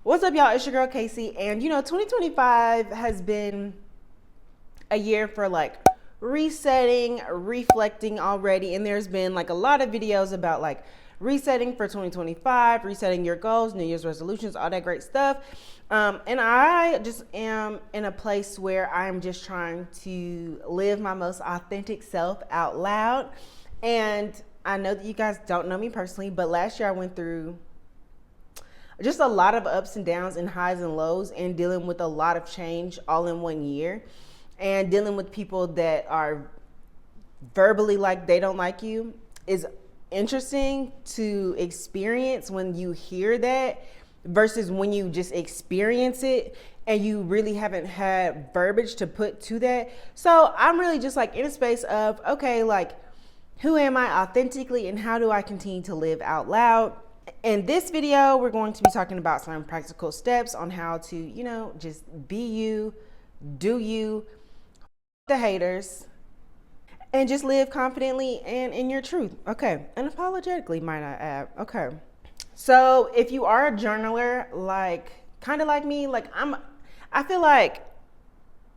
What's up, y'all? It's your girl Kasey, and 2025 has been a year for like resetting, reflecting already, and there's been like a lot of videos about like resetting for 2025, resetting your goals, New Year's resolutions, all that great stuff. And I just am in a place where I'm just trying to live my most authentic self out loud. And I know that you guys don't know me personally, but last year I went through just a lot of ups and downs and highs and lows, and dealing with a lot of change all in one year, and dealing with people that are verbally like they don't like you is interesting to experience when you hear that versus when you just experience it and you really haven't had verbiage to put to that. So I'm really just like in a space of, okay, like, who am I authentically and how do I continue to live out loud? In this video, we're going to be talking about some practical steps on how to, just be you, do you, the haters, and just live confidently and in your truth. Okay, unapologetically, might I add. Okay, so if you are a journaler, like kind of like me, I feel like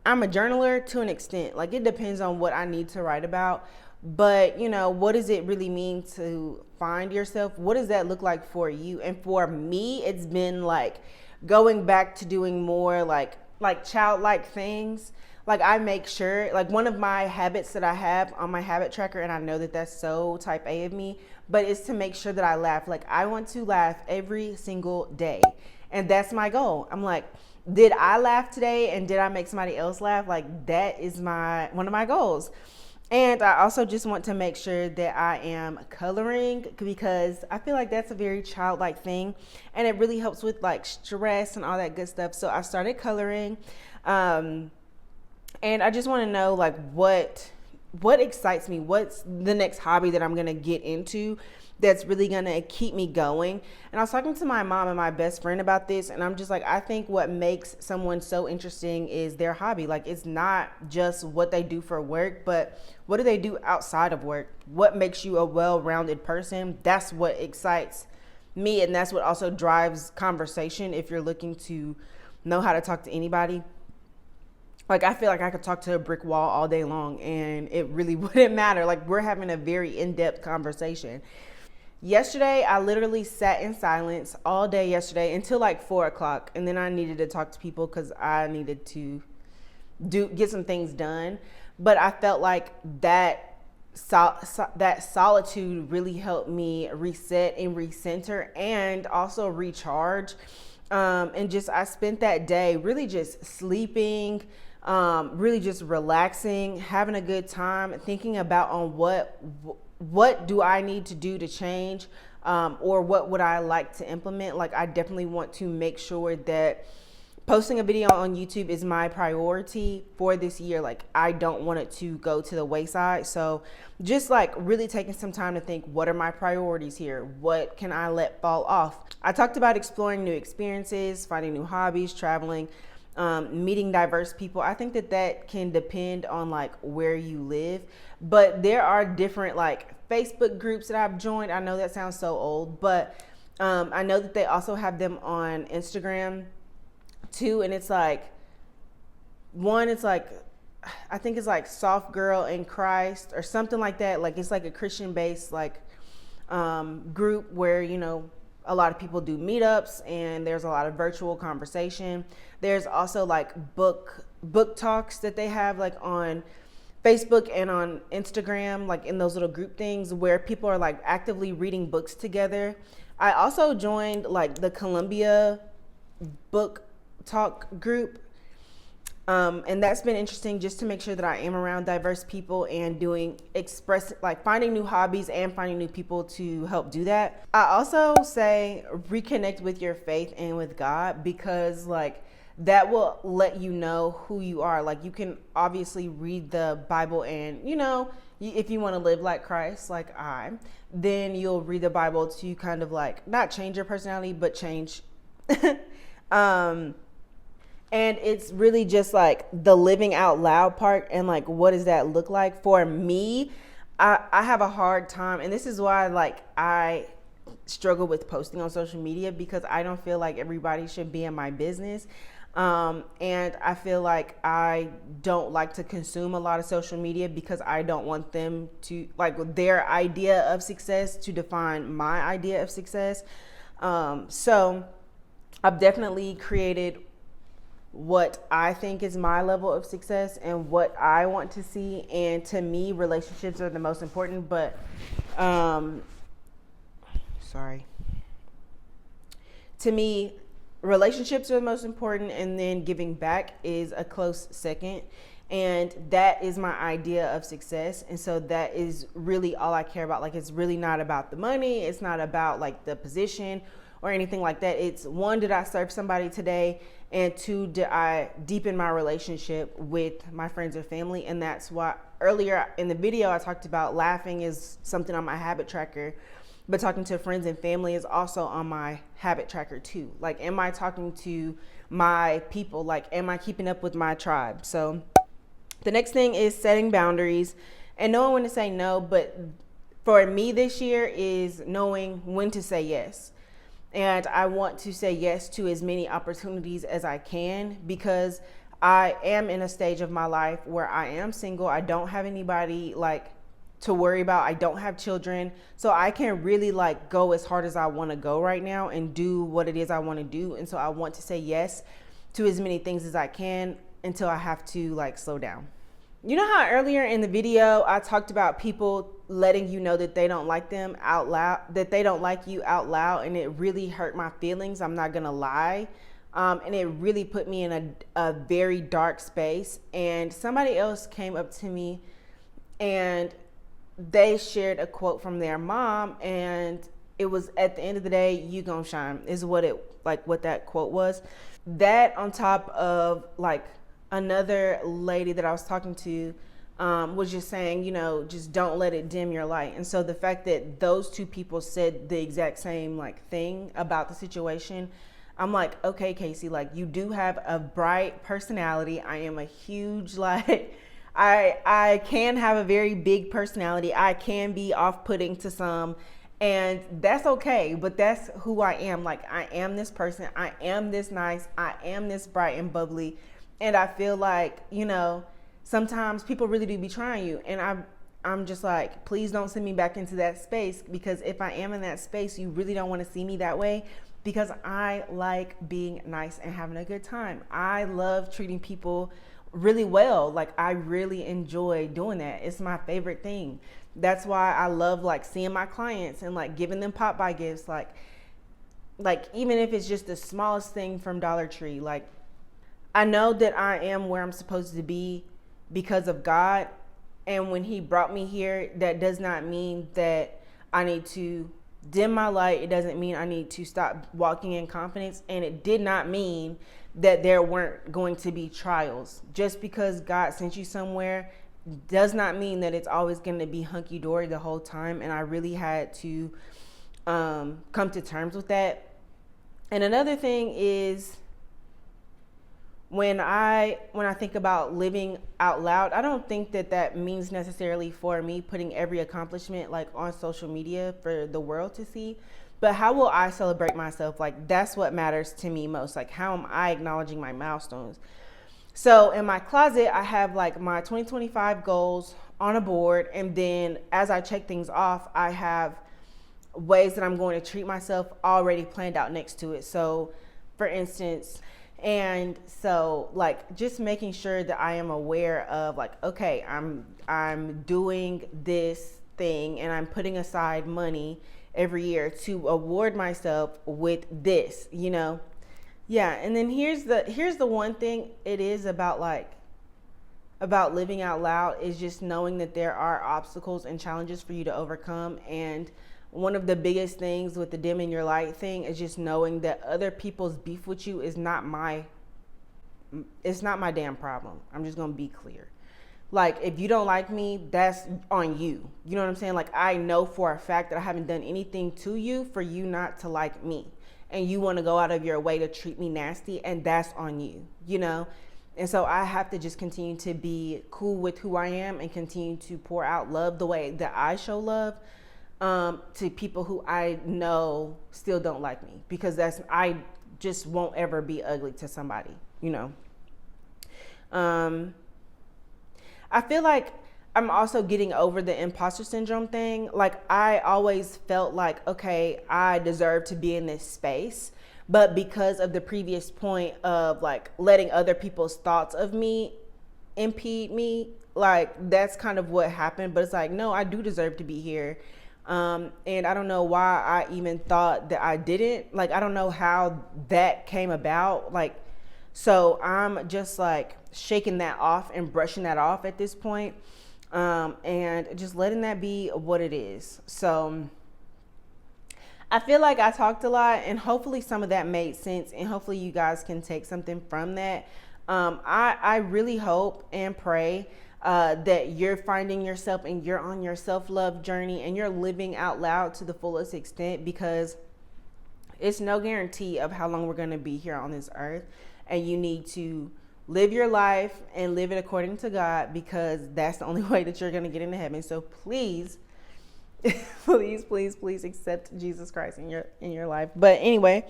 I'm a journaler to an extent. Like it depends on what I need to write about. But what does it really mean to find yourself? What does that look like for you? And for me, it's been like going back to doing more like childlike things. Like I make sure, like one of my habits that I have on my habit tracker, and I know that that's so type A of me, but it's to make sure that I laugh. Like I want to laugh every single day. And that's my goal. I'm like, did I laugh today and did I make somebody else laugh? Like that is one of my goals. And I also just want to make sure that I am coloring, because I feel like that's a very childlike thing and it really helps with like stress and all that good stuff. So I started coloring, and I just want to know like what excites me, what's the next hobby that I'm going to get into that's really going to keep me going. And I was talking to my mom and my best friend about this, and I'm just like, I think what makes someone so interesting is their hobby. Like it's not just what they do for work, but what do they do outside of work? What makes you a well-rounded person? That's what excites me, and that's what also drives conversation if you're looking to know how to talk to anybody. Like I feel like I could talk to a brick wall all day long and it really wouldn't matter. Like we're having a very in-depth conversation. Yesterday, I literally sat in silence all day yesterday until like 4 o'clock. And then I needed to talk to people because I needed to get some things done. But I felt like that solitude really helped me reset and recenter and also recharge. And just I spent that day really just sleeping, really just relaxing, having a good time, thinking about on what do I need to do to change, or what would I like to implement. Like I definitely want to make sure that posting a video on YouTube is my priority for this year. Like I don't want it to go to the wayside. So just like really taking some time to think, what are my priorities here? What can I let fall off? I talked about exploring new experiences, finding new hobbies, traveling, meeting diverse people. I think that can depend on like where you live, but there are different like Facebook groups that I've joined. I know that sounds so old, but I know that they also have them on Instagram too. And it's like I think it's like Soft Girl in Christ or something like that. Like it's like a Christian based like group where a lot of people do meetups and there's a lot of virtual conversation. There's also like book talks that they have like on Facebook and on Instagram, like in those little group things where people are like actively reading books together. I also joined like the Columbia book talk group. And that's been interesting just to make sure that I am around diverse people and finding new hobbies and finding new people to help do that. I also say reconnect with your faith and with God, because like that will let you know who you are. Like you can obviously read the Bible and if you want to live like Christ, like then you'll read the Bible to kind of like not change your personality, but change and it's really just like the living out loud part. And like, what does that look like for me? I have a hard time, and this is why like I struggle with posting on social media because I don't feel like everybody should be in my business. And I feel like I don't like to consume a lot of social media because I don't want them to, like, their idea of success to define my idea of success. So I've definitely created what I think is my level of success and what I want to see. And to me, relationships are the most important, but, to me, relationships are the most important, and then giving back is a close second. And that is my idea of success. And so that is really all I care about. Like, it's really not about the money. It's not about like the position or anything like that. It's one, did I serve somebody today? And two, did I deepen my relationship with my friends or family? And that's why earlier in the video, I talked about laughing is something on my habit tracker, but talking to friends and family is also on my habit tracker too. Like, am I talking to my people? Like, am I keeping up with my tribe? So the next thing is setting boundaries and knowing when to say no. But for me this year is knowing when to say yes. And I want to say yes to as many opportunities as I can because I am in a stage of my life where I am single. I don't have anybody like to worry about. I don't have children. So I can really like go as hard as I want to go right now and do what it is I want to do. And so I want to say yes to as many things as I can until I have to like slow down. You know how earlier in the video I talked about people letting you know that they don't like them out loud, that they don't like you out loud, and it really hurt my feelings. I'm not gonna lie. And it really put me in a very dark space. And somebody else came up to me and they shared a quote from their mom, and it was, at the end of the day, you gonna shine is what that quote was. That on top of like another lady that I was talking to was just saying, you know, just don't let it dim your light. And so the fact that those two people said the exact same like thing about the situation, I'm like, okay, Kasey, like you do have a bright personality. I am a huge like I can have a very big personality. I can be off-putting to some, and that's okay, but that's who I am. Like, I am this person. I am this nice. I am this bright and bubbly. And I feel like, you know, sometimes people really do be trying you. And I'm just like, please don't send me back into that space, because if I am in that space, you really don't want to see me that way, because I like being nice and having a good time. I love treating people really well. Like, I really enjoy doing that. It's my favorite thing. That's why I love like seeing my clients and like giving them pop by gifts. Like even if it's just the smallest thing from Dollar Tree, like I know that I am where I'm supposed to be because of God. And when he brought me here, that does not mean that I need to dim my light. It doesn't mean I need to stop walking in confidence. And it did not mean that there weren't going to be trials. Just because God sent you somewhere does not mean that it's always going to be hunky-dory the whole time. And I really had to come to terms with that. And another thing is, when I think about living out loud, I don't think that means necessarily for me putting every accomplishment like on social media for the world to see. But how will I celebrate myself? Like, that's what matters to me most. Like, how am I acknowledging my milestones? So in my closet, I have like my 2025 goals on a board. And then as I check things off, I have ways that I'm going to treat myself already planned out next to it. So for instance, and so like just making sure that I am aware of like, okay, I'm doing this thing and I'm putting aside money every year to award myself with this, you know? Yeah. And then here's the one thing it is about living out loud is just knowing that there are obstacles and challenges for you to overcome. And one of the biggest things with the dimming your light thing is just knowing that other people's beef with you is not my damn problem. I'm just going to be clear. Like, if you don't like me, that's on you. You know what I'm saying? Like, I know for a fact that I haven't done anything to you for you not to like me. And you want to go out of your way to treat me nasty, and that's on you, you know? And so I have to just continue to be cool with who I am and continue to pour out love the way that I show love. to people who I know still don't like me, because I just won't ever be ugly to somebody, you know. I feel like I'm also getting over the imposter syndrome thing. Like, I always felt like, okay, I deserve to be in this space. But because of the previous point of like letting other people's thoughts of me impede me, like that's kind of what happened. But it's like, no, I do deserve to be here. And I don't know why I even thought that I didn't. Like, I don't know how that came about. Like, so I'm just like shaking that off and brushing that off at this point, and just letting that be what it is. So I feel like I talked a lot, and hopefully some of that made sense, and hopefully you guys can take something from that. I really hope and pray that you're finding yourself and you're on your self-love journey and you're living out loud to the fullest extent, because it's no guarantee of how long we're going to be here on this earth. And you need to live your life and live it according to God, because that's the only way that you're going to get into heaven. So please, please, please, please accept Jesus Christ in your life. But anyway,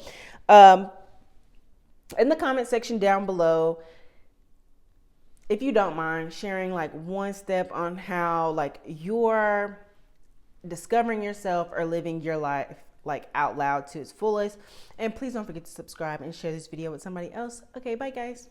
in the comment section down below, if you don't mind sharing like one step on how like you're discovering yourself or living your life like out loud to its fullest. And please don't forget to subscribe and share this video with somebody else. Okay, bye guys.